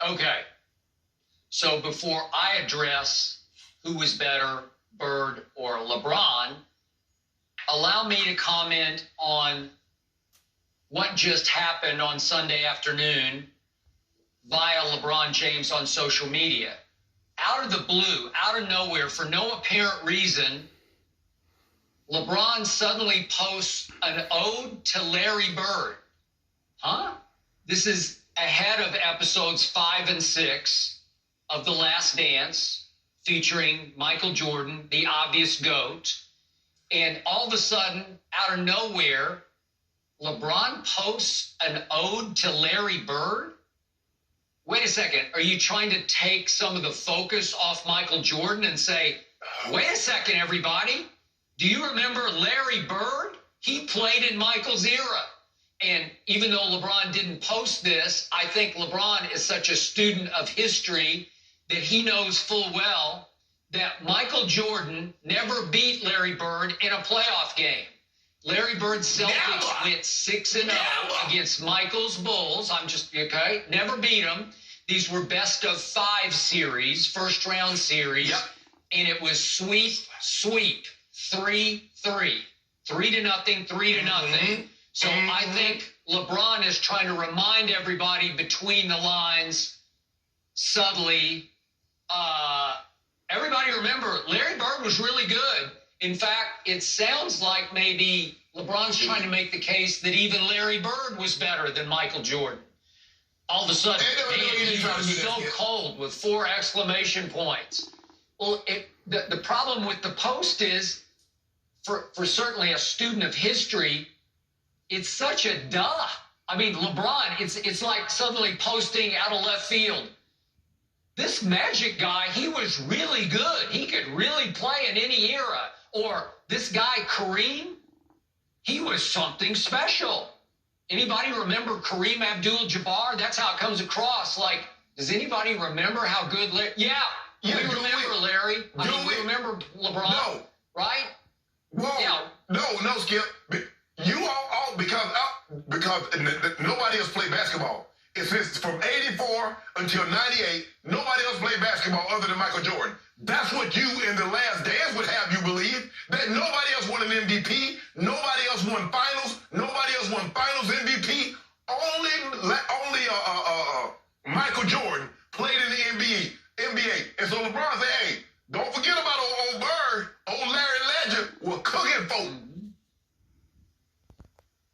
Okay. So before I address who was better, Bird or LeBron, allow me to comment on what just happened on Sunday afternoon via LeBron James on social media. Out of the blue, out of nowhere, for no apparent reason, LeBron suddenly posts an ode to Larry Bird. Huh? This is ahead of episodes 5 and 6 of The Last Dance, featuring Michael Jordan, the obvious GOAT. And all of a sudden, out of nowhere, LeBron posts an ode to Larry Bird? Wait a second. Are you trying to take some of the focus off Michael Jordan and say, wait a second, everybody. Do you remember Larry Bird? He played in Michael's era. And even though LeBron didn't post this, I think LeBron is such a student of history that he knows full well that Michael Jordan never beat Larry Bird in a playoff game. Larry Bird's Celtics went 6-0 against Michael's Bulls. Never beat them. These were best of 5 series, first round series. Yep. And it was sweep, 3-3. 3-0, 3-0. So I think LeBron is trying to remind everybody between the lines subtly, everybody remember, Larry Bird was really good. In fact, it sounds like maybe LeBron's trying to make the case that even Larry Bird was better than Michael Jordan. All of a sudden, he was so cold with 4 exclamation points. Well, the problem with the post is, for certainly a student of history, it's such a duh. I mean, LeBron, it's like suddenly posting out of left field. This Magic guy, he was really good. He could really play in any era. Or this guy, Kareem, he was something special. Anybody remember Kareem Abdul-Jabbar? That's how it comes across. Like, does anybody remember how good Larry? Yeah, we remember Larry. We remember LeBron. No. Right? Whoa. Yeah. No, Skip. You all because nobody else played basketball. It's from 84 until 98. Nobody else played basketball other than Michael Jordan. That's what you in The Last Dance would have you believe, that nobody else won an MVP. Nobody else won finals. Nobody else won finals MVP. Only Michael Jordan played in the NBA. And so LeBron said, hey, don't forget about old Bird, old Larry Legend was cooking for him.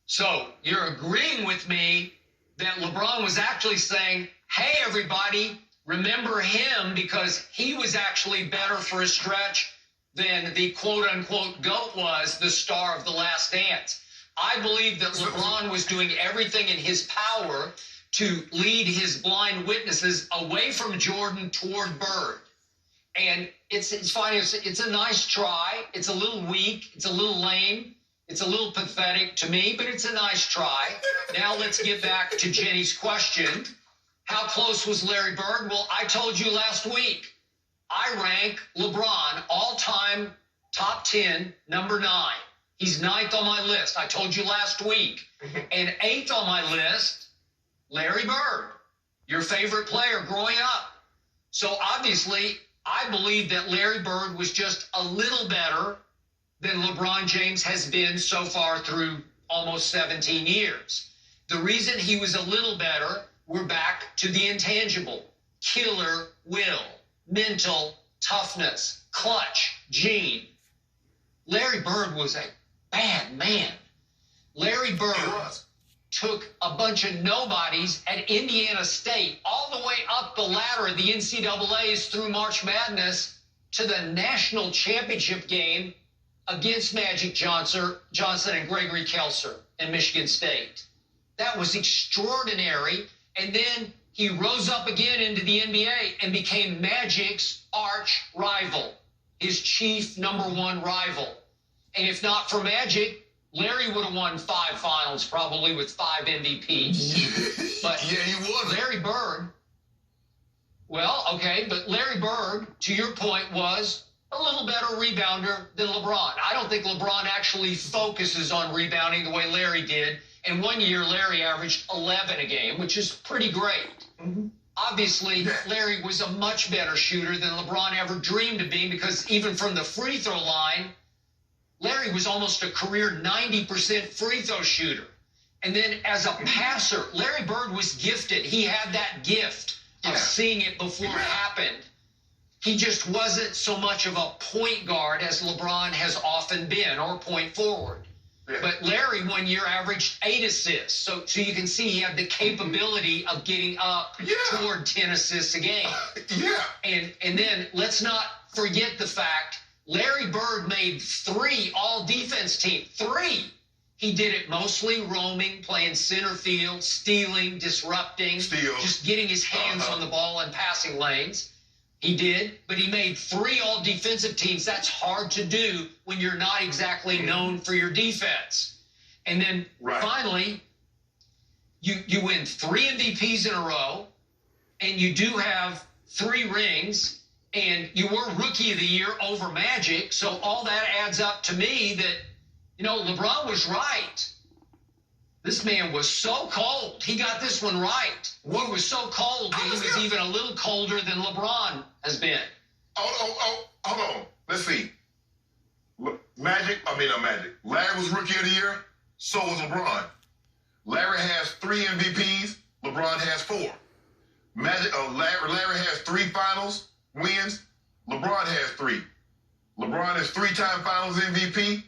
So you're agreeing with me that LeBron was actually saying, hey, everybody, remember him because he was actually better for a stretch than the quote-unquote GOAT was, the star of The Last Dance. I believe that LeBron was doing everything in his power to lead his blind witnesses away from Jordan toward Bird. And it's fine. It's a nice try. It's a little weak. It's a little lame. It's a little pathetic to me, but it's a nice try. Now let's get back to Jenny's question. How close was Larry Bird? Well, I told you last week, I rank LeBron all-time top 10, number 9. He's 9th on my list. I told you last week. And 8th on my list, Larry Bird, your favorite player growing up. So obviously, I believe that Larry Bird was just a little better than LeBron James has been so far through almost 17 years. The reason he was a little better, we're back to the intangible. Killer will, mental toughness, clutch, gene. Larry Bird was a bad man. Larry Bird took a bunch of nobodies at Indiana State all the way up the ladder of the NCAAs through March Madness to the national championship game against Magic Johnson and Gregory Kelser in Michigan State. That was extraordinary. And then he rose up again into the NBA and became Magic's arch rival, his chief number 1 rival. And if not for Magic, Larry would have won 5 finals, probably with 5 MVPs. But yeah, he would. Larry Bird, well, okay, but Larry Bird, to your point, was a little better rebounder than LeBron. I don't think LeBron actually focuses on rebounding the way Larry did. And one year, Larry averaged 11 a game, which is pretty great. obviously, Larry was a much better shooter than LeBron ever dreamed of being, because even from the free throw line, Larry was almost a career 90% free throw shooter. And then as a passer, Larry Bird was gifted. He had that gift of seeing it before it happened. He just wasn't so much of a point guard as LeBron has often been, or point forward. But Larry one year averaged 8 assists. So you can see he had the capability of getting up toward 10 assists a game. And then let's not forget the fact Larry Bird made 3 all-defense team. 3. He did it mostly roaming, playing center field, stealing, disrupting, just getting his hands on the ball and passing lanes. He did, but he made 3 all-defensive teams. That's hard to do when you're not exactly known for your defense. And then finally, you win 3 MVPs in a row, and you do have 3 rings, and you were Rookie of the Year over Magic. So all that adds up to me that, you know, LeBron was right. This man was so cold. He got this one right. He was so cold that he was even a little colder than LeBron has been. Hold on. Let's see. Larry was Rookie of the Year. So was LeBron. Larry has 3 MVPs. LeBron has 4. Larry has 3 finals wins. LeBron has 3. LeBron is 3-time finals MVP.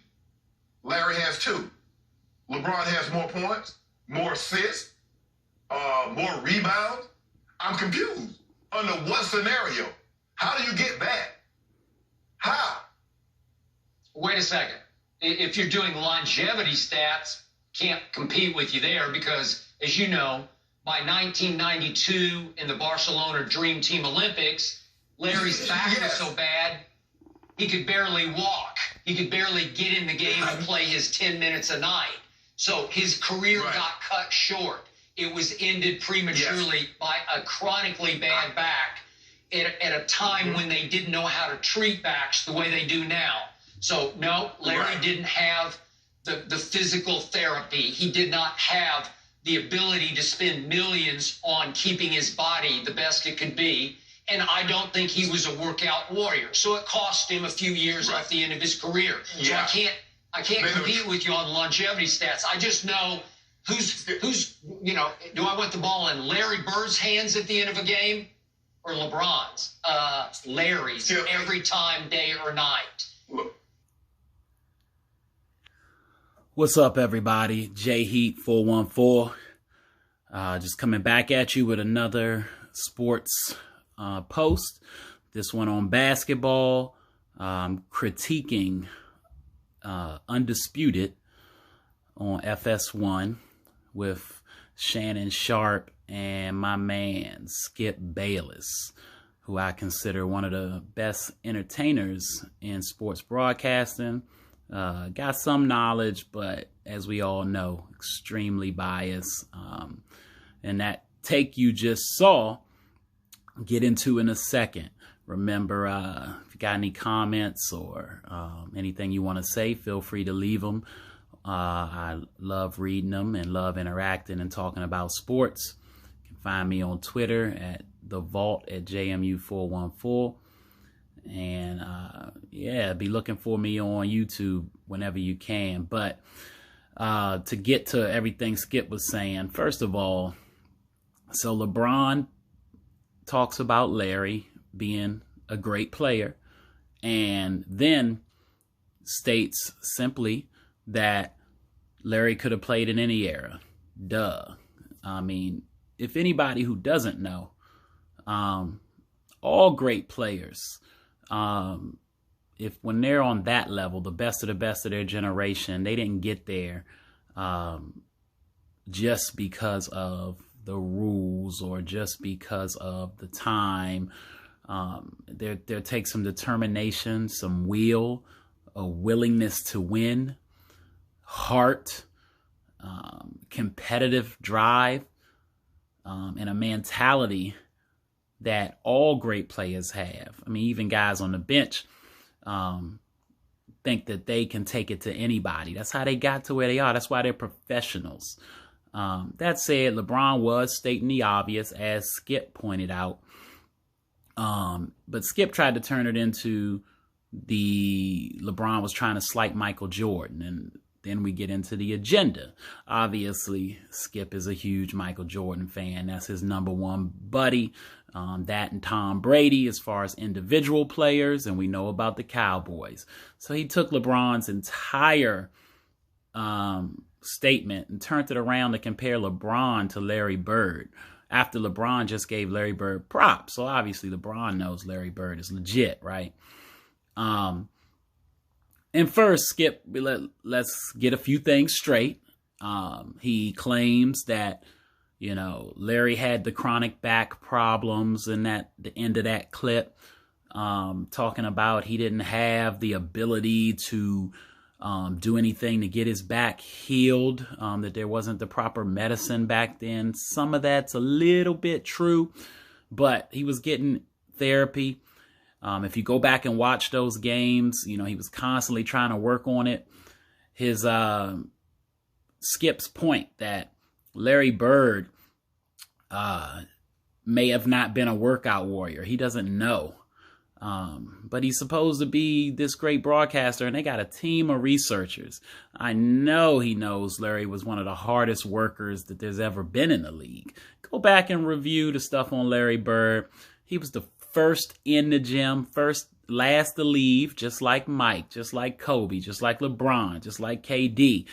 Larry has 2. LeBron has more points, more assists, more rebounds. I'm confused. Under what scenario? How do you get that? How? Wait a second. If you're doing longevity stats, can't compete with you there, because, as you know, by 1992 in the Barcelona Dream Team Olympics, Larry's back was so bad, he could barely walk. He could barely get in the game and play his 10 minutes a night. So his career got cut short. It was ended prematurely by a chronically bad back at a time when they didn't know how to treat backs the way they do now. So, no, Larry didn't have the physical therapy. He did not have the ability to spend millions on keeping his body the best it could be. And I don't think he was a workout warrior. So it cost him a few years off the end of his career. So I can't compete with you on longevity stats. I just know who's you know, do I want the ball in Larry Bird's hands at the end of a game or LeBron's? Larry's every time, day or night. What's up, everybody? J Heat 414. Just coming back at you with another sports post. This one on basketball, critiquing Undisputed on FS1 with Shannon Sharp and my man Skip Bayless, who I consider one of the best entertainers in sports broadcasting. Got some knowledge, but as we all know, extremely biased. And that take you just saw, get into in a second. Remember, if you got any comments or anything you want to say, feel free to leave them. I love reading them and love interacting and talking about sports. You can find me on Twitter at The Vault at JMU414. And be looking for me on YouTube whenever you can. But to get to everything Skip was saying, first of all, so LeBron talks about Larry being a great player, and then states simply that Larry could have played in any era. Duh. I mean, if anybody who doesn't know, all great players, if when they're on that level, the best of their generation, they didn't get there just because of the rules or just because of the time. There takes some determination, some will, a willingness to win, heart, competitive drive, and a mentality that all great players have. I mean, even guys on the bench think that they can take it to anybody. That's how they got to where they are. That's why they're professionals. That said, LeBron was stating the obvious, as Skip pointed out. But Skip tried to turn it into LeBron was trying to slight Michael Jordan. And then we get into the agenda. Obviously, Skip is a huge Michael Jordan fan. That's his number one buddy. That and Tom Brady as far as individual players. And we know about the Cowboys. So he took LeBron's entire statement and turned it around to compare LeBron to Larry Bird, after LeBron just gave Larry Bird props. So obviously LeBron knows Larry Bird is legit, right? And first, Skip, let's get a few things straight. He claims that, Larry had the chronic back problems, and at the end of that clip, talking about he didn't have the ability to do anything to get his back healed, that there wasn't the proper medicine back then. Some of that's a little bit true, but he was getting therapy. If you go back and watch those games, he was constantly trying to work on it. His Skip's point that Larry Bird may have not been a workout warrior. He doesn't know. But he's supposed to be this great broadcaster, and they got a team of researchers. I know he knows Larry was one of the hardest workers that there's ever been in the league. Go back and review the stuff on Larry Bird. He was the first in the gym, last to leave, just like Mike, just like Kobe, just like LeBron, just like KD.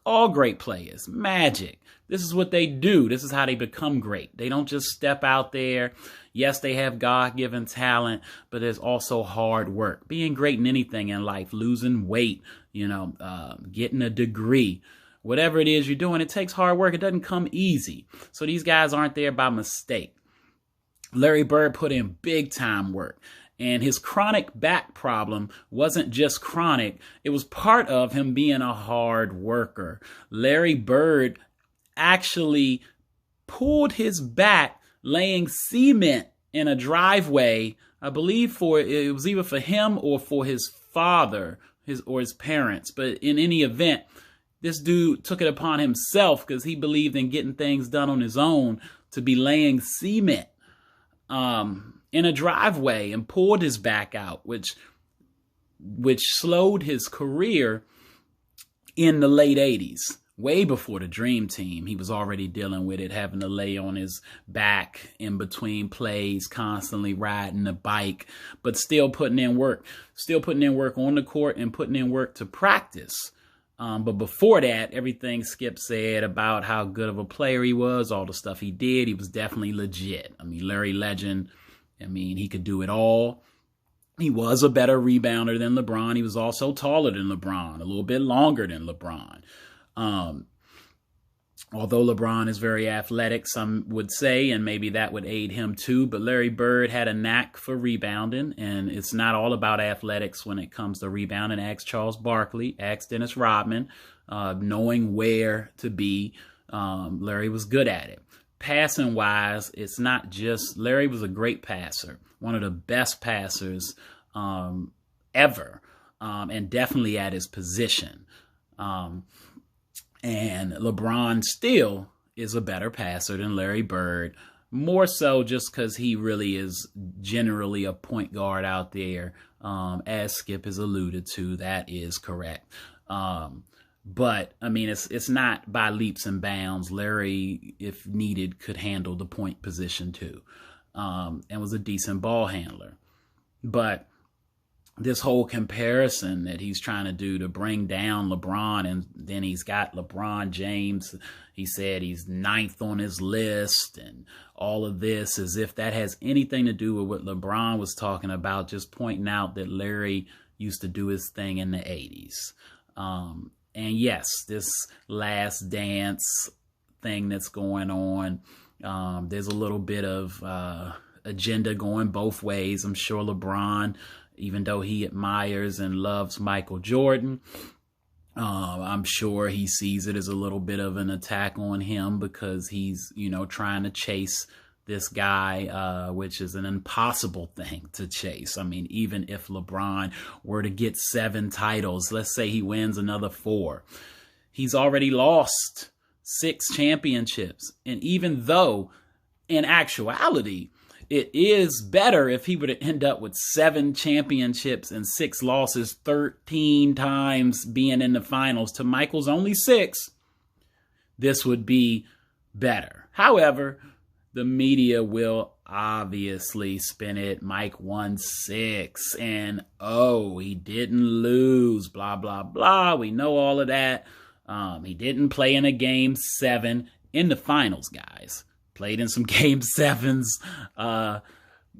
All great players. Magic. This is what they do. This is how they become great. They don't just step out there. Yes, they have God-given talent, but there's also hard work. Being great in anything in life, losing weight, getting a degree, whatever it is you're doing, it takes hard work. It doesn't come easy. So these guys aren't there by mistake. Larry Bird put in big time work, and his chronic back problem wasn't just chronic. It was part of him being a hard worker. Larry Bird actually pulled his back laying cement in a driveway, I believe it was either for him or for his father, his parents. But in any event, this dude took it upon himself because he believed in getting things done on his own to be laying cement in a driveway, and pulled his back out, which slowed his career in the late 80s. Way before the Dream Team, he was already dealing with it, having to lay on his back in between plays, constantly riding the bike, but still putting in work on the court and putting in work to practice. But before that, everything Skip said about how good of a player he was, all the stuff he did, he was definitely legit. I mean, Larry Legend, he could do it all. He was a better rebounder than LeBron. He was also taller than LeBron, a little bit longer than LeBron. Although LeBron is very athletic, some would say, and maybe that would aid him too, but Larry Bird had a knack for rebounding, and it's not all about athletics when it comes to rebounding. Ask Charles Barkley, ask Dennis Rodman, knowing where to be. Larry was good at it. Passing wise, it's not just, Larry was a great passer, one of the best passers ever, and definitely at his position. And LeBron still is a better passer than Larry Bird, more so just because he really is generally a point guard out there, as Skip has alluded to. That is correct. But, it's not by leaps and bounds. Larry, if needed, could handle the point position too, and was a decent ball handler. But this whole comparison that he's trying to do to bring down LeBron, and then he's got LeBron James, he said he's 9th on his list, and all of this, as if that has anything to do with what LeBron was talking about, just pointing out that Larry used to do his thing in the 80s. And yes, this Last Dance thing that's going on, there's a little bit of agenda going both ways. I'm sure LeBron, even though he admires and loves Michael Jordan, I'm sure he sees it as a little bit of an attack on him because he's, trying to chase this guy, which is an impossible thing to chase. Even if LeBron were to get 7 titles, let's say he wins another 4, he's already lost 6 championships. And even though in actuality, it is better if he would end up with 7 championships and 6 losses, 13 times being in the finals to Michael's only 6, this would be better. However, the media will obviously spin it. Mike won 6 and he didn't lose, blah, blah, blah. We know all of that. He didn't play in a game 7 in the finals, guys. Played in some game 7s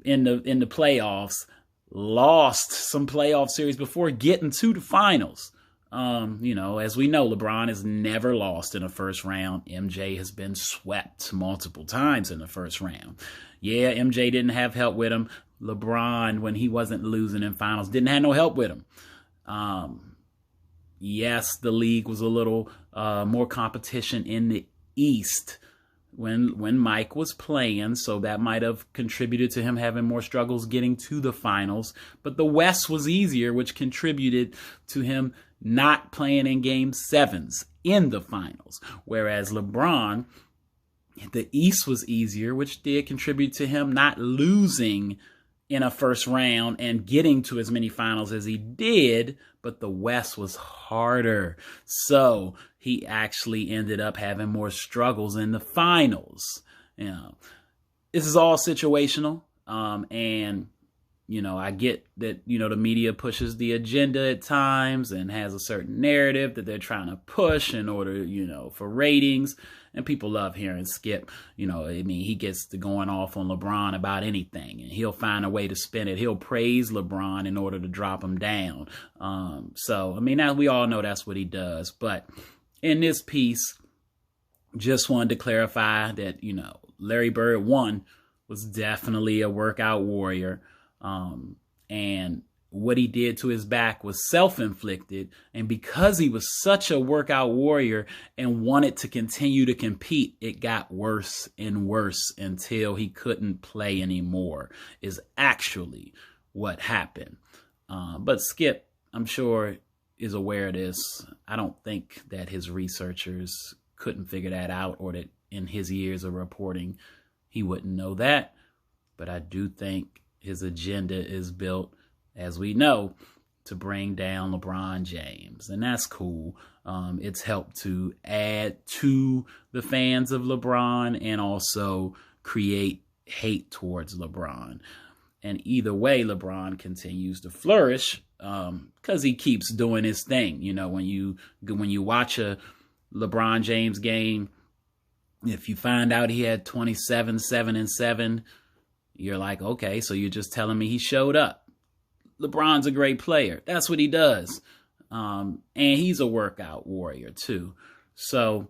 in the playoffs. Lost some playoff series before getting to the finals. As we know, LeBron has never lost in a first round. MJ has been swept multiple times in the first round. Yeah, MJ didn't have help with him. LeBron, when he wasn't losing in finals, didn't have no help with him. Yes, the league was a little more competition in the East when Mike was playing, so that might have contributed to him having more struggles getting to the finals. But the West was easier, which contributed to him not playing in game 7s in the finals. Whereas LeBron, the East was easier, which did contribute to him not losing in a first round and getting to as many finals as he did, but the West was harder. So he actually ended up having more struggles in the finals. This is all situational. And I get that, the media pushes the agenda at times and has a certain narrative that they're trying to push in order, for ratings. And people love hearing Skip. He gets to going off on LeBron about anything, and he'll find a way to spin it. He'll praise LeBron in order to drop him down. Now we all know that's what he does. But in this piece, just wanted to clarify that, Larry Bird, one, was definitely a workout warrior. And what he did to his back was self-inflicted. And because he was such a workout warrior and wanted to continue to compete, it got worse and worse until he couldn't play anymore, is actually what happened. But Skip, I'm sure, is aware of this. I don't think that his researchers couldn't figure that out, or that in his years of reporting, he wouldn't know that. But I do think his agenda is built, as we know, to bring down LeBron James. And that's cool. It's helped to add to the fans of LeBron and also create hate towards LeBron. And either way, LeBron continues to flourish because he keeps doing his thing. When you watch a LeBron James game, if you find out he had 27, 7, and 7, you're like, okay, so you're just telling me he showed up. LeBron's a great player. That's what he does. And he's a workout warrior too. So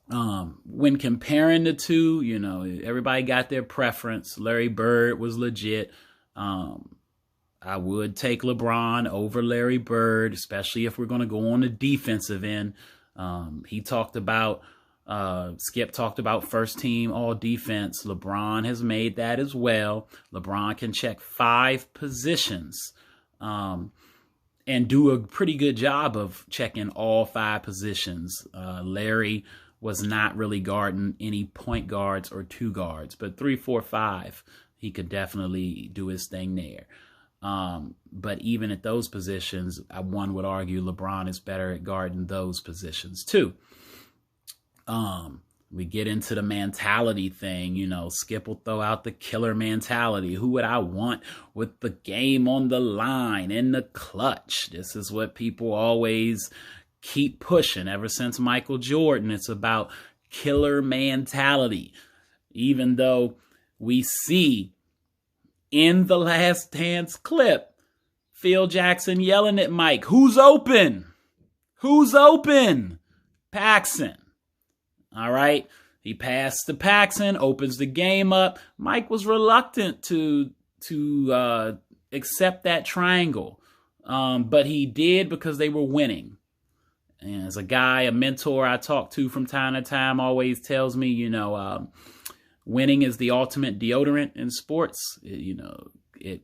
when comparing the two, everybody got their preference. Larry Bird was legit. I would take LeBron over Larry Bird, especially if we're going to go on the defensive end. Skip talked about first team all defense. LeBron has made that as well. LeBron can check 5 positions and do a pretty good job of checking all 5 positions. Larry was not really guarding any point guards or 2 guards, but 3, 4, 5, he could definitely do his thing there. But even at those positions, one would argue LeBron is better at guarding those positions too. We get into the mentality thing, Skip will throw out the killer mentality. Who would I want with the game on the line in the clutch? This is what people always keep pushing ever since Michael Jordan. It's about killer mentality. Even though we see in the Last Dance clip, Phil Jackson yelling at Mike, "Who's open? Who's open?" Paxson. All right. He passed to Paxson, opens the game up. Mike was reluctant to accept that triangle. But he did because they were winning. And as a mentor I talk to from time to time always tells me, winning is the ultimate deodorant in sports. It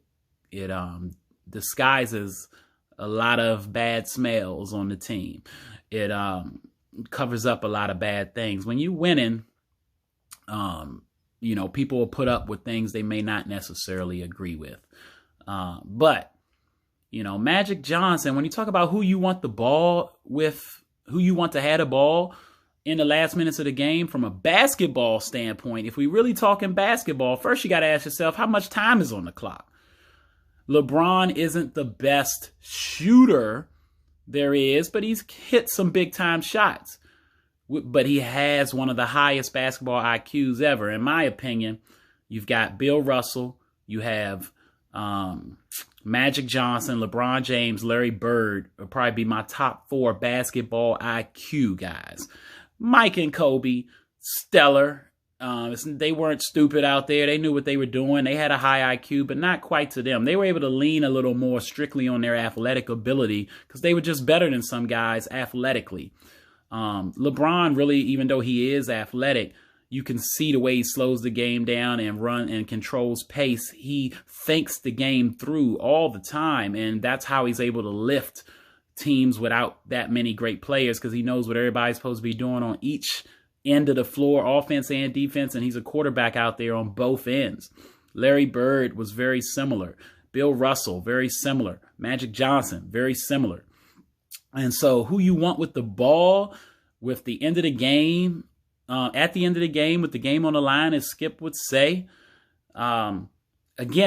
disguises a lot of bad smells on the team. It covers up a lot of bad things. When you winning, you know, people will put up with things they may not necessarily agree with. But, you know, Magic Johnson, when you talk about who you want the ball with, who you want to have the ball in the last minutes of the game from a basketball standpoint, if we really talking basketball, first you got to ask yourself, how much time is on the clock? LeBron isn't the best shooter there is, but he's hit some big time shots. But he has one of the highest basketball IQs ever. In my opinion, you've got Bill Russell, you have Magic Johnson, LeBron James, Larry Bird will probably be my top 4 basketball IQ guys. Mike and Kobe, stellar. They weren't stupid out there. They knew what they were doing. They had a high IQ, but not quite to them. They were able to lean a little more strictly on their athletic ability because they were just better than some guys athletically. LeBron really, even though he is athletic, you can see the way he slows the game down and run and controls pace. He thinks the game through all the time, and that's how he's able to lift teams without that many great players because he knows what everybody's supposed to be doing on each end of the floor, offense and defense, and he's a quarterback out there on both ends. Larry Bird was very similar. Bill Russell, very similar. Magic Johnson, very similar. And so who you want with the ball with the end of the game, at the end of the game, with the game on the line, as Skip would say, again,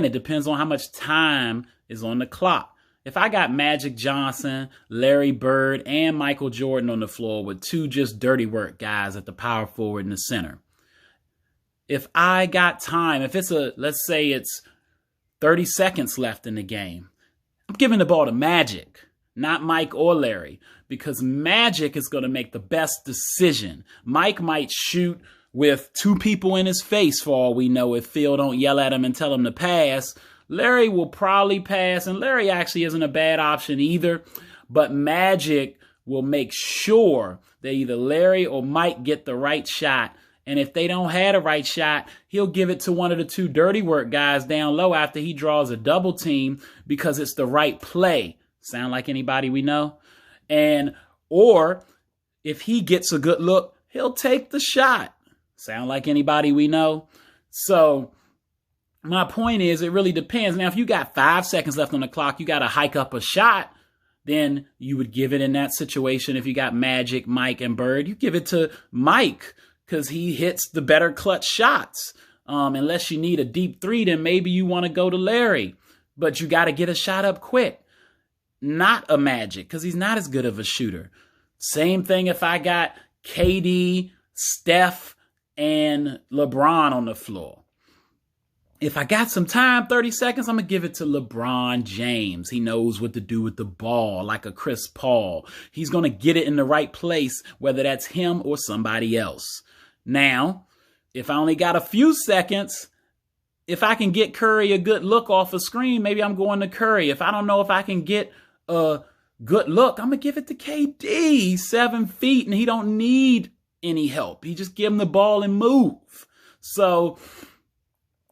it depends on how much time is on the clock. If I got Magic Johnson, Larry Bird, and Michael Jordan on the floor with 2 just dirty work guys at the power forward in the center, if I got time, if it's let's say it's 30 seconds left in the game, I'm giving the ball to Magic, not Mike or Larry, because Magic is going to make the best decision. Mike might shoot with 2 people in his face for all we know if Phil don't yell at him and tell him to pass. Larry will probably pass, and Larry actually isn't a bad option either, but Magic will make sure that either Larry or Mike get the right shot, and if they don't have the right shot, he'll give it to one of the 2 dirty work guys down low after he draws a double team because it's the right play. Sound like anybody we know? Or if he gets a good look, he'll take the shot. Sound like anybody we know? So my point is, it really depends. Now, if you got 5 seconds left on the clock, you got to hike up a shot, then you would give it in that situation. If you got Magic, Mike, and Bird, you give it to Mike because he hits the better clutch shots. Unless you need a deep 3, then maybe you want to go to Larry. But you got to get a shot up quick. Not a Magic because he's not as good of a shooter. Same thing if I got KD, Steph, and LeBron on the floor. If I got some time, 30 seconds, I'm going to give it to LeBron James. He knows what to do with the ball, like a Chris Paul. He's going to get it in the right place, whether that's him or somebody else. Now, if I only got a few seconds, if I can get Curry a good look off a screen, maybe I'm going to Curry. If I don't know if I can get a good look, I'm going to give it to KD. He's 7 feet, and he don't need any help. He just give him the ball and move. So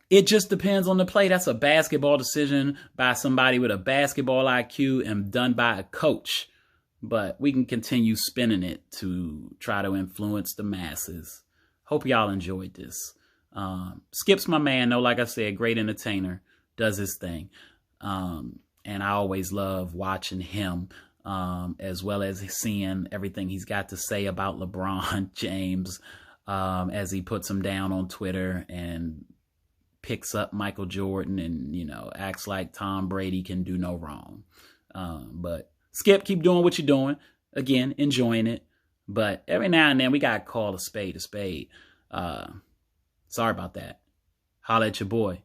it just depends on the play. That's a basketball decision by somebody with a basketball IQ and done by a coach. But we can continue spinning it to try to influence the masses. Hope y'all enjoyed this. Skip's my man, though. Like I said, great entertainer, does his thing. And I always love watching him, as well as seeing everything he's got to say about LeBron James, as he puts him down on Twitter and picks up Michael Jordan and, you know, acts like Tom Brady can do no wrong. But Skip, keep doing what you're doing. Again, enjoying it. But every now and then we got to call a spade a spade. Sorry about that. Holla at your boy.